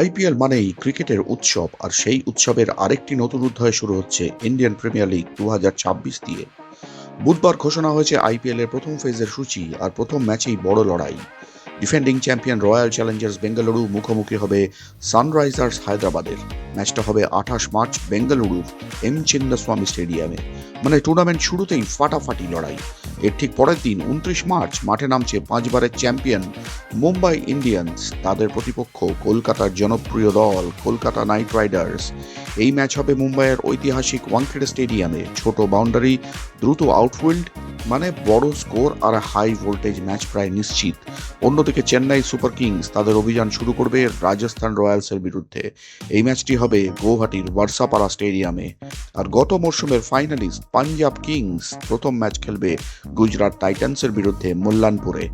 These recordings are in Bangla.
আইপিএল মানেই ক্রিকেটের উৎসব, আর সেই উৎসবের আরেকটি নতুন অধ্যায় শুরু হচ্ছে ইন্ডিয়ান প্রিমিয়ার লিগ 2026 দিয়ে। বুধবার ঘোষণা হয়েছে আইপিএল এর প্রথম ফেজের সূচি, আর প্রথম ম্যাচেই বড় লড়াই। Defending champion royal Challengers Bengaluru মুখোমুখি হবে সানরাইজার্স হায়দ্রাবাদের। ম্যাচটা হবে 28 মার্চ বেঙ্গালুরুর এম চিন্নাস্বামী স্টেডিয়ামে। মানে টুর্নামেন্ট শুরুতেই ফাটাফাটি লড়াই। এর ঠিক পরের দিন 29 মার্চ মাঠে নামছে 5বারের চ্যাম্পিয়ন মুম্বাই ইন্ডিয়ান্স। তাদের প্রতিপক্ষ কলকাতার জনপ্রিয় দল কলকাতা নাইট রাইডার্স। এই ম্যাচ হবে মুম্বাইয়ের ঐতিহাসিক ওয়াংখেড়ে স্টেডিয়ামে। ছোট বাউন্ডারি, দ্রুত আউটফিল্ড, মানে বড় স্কোর আর হাই ভোল্টেজ ম্যাচ প্রায় নিশ্চিত। অন্যদিকে চেন্নাই সুপার কিংস তাদের অভিযান শুরু করবে রাজস্থান রয়্যালসের বিরুদ্ধে। এই ম্যাচটি হবে গৌহাটির বার্সাপাড়া স্টেডিয়ামে। আর গত মরশুমের ফাইনালিস্ট পাঞ্জাব কিংস প্রথম ম্যাচ খেলবে গুজরাট টাইটান্সের বিরুদ্ধে মুল্লানপুরে।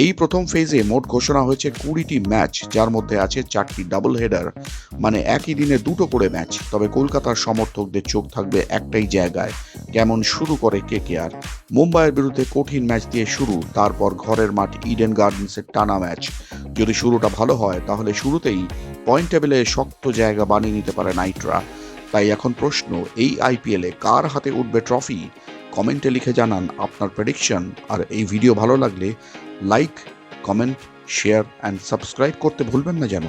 এই প্রথম ফেজে মোট ঘোষণা হয়েছে 20টি ম্যাচ, যার মধ্যে আছে 4টি ডাবল হেডার, মানে একই দিনে দুটো করে ম্যাচ। তবে কলকাতার সমর্থকদের চোখ থাকবে একটাই জায়গায়, কেমন শুরু করে কেকেআর। মুম্বাইয়ের বিরুদ্ধে কঠিন ম্যাচ দিয়ে শুরু, তারপর ঘরের মাঠ ইডেন গার্ডেন্সের টানা ম্যাচ। যদি শুরুটা ভালো হয় তাহলে শুরুতেই পয়েন্ট টেবিলে শক্ত জায়গা বানিয়ে নিতে পারে নাইটরা। তাই এখন প্রশ্ন, এই আইপিএলে কার হাতে উঠবে ট্রফি? কমেন্টে লিখে জানান আপনার প্রেডিকশন। আর এই ভিডিও ভালো লাগলে like, comment, share and subscribe করতে ভুলবেন না যেন।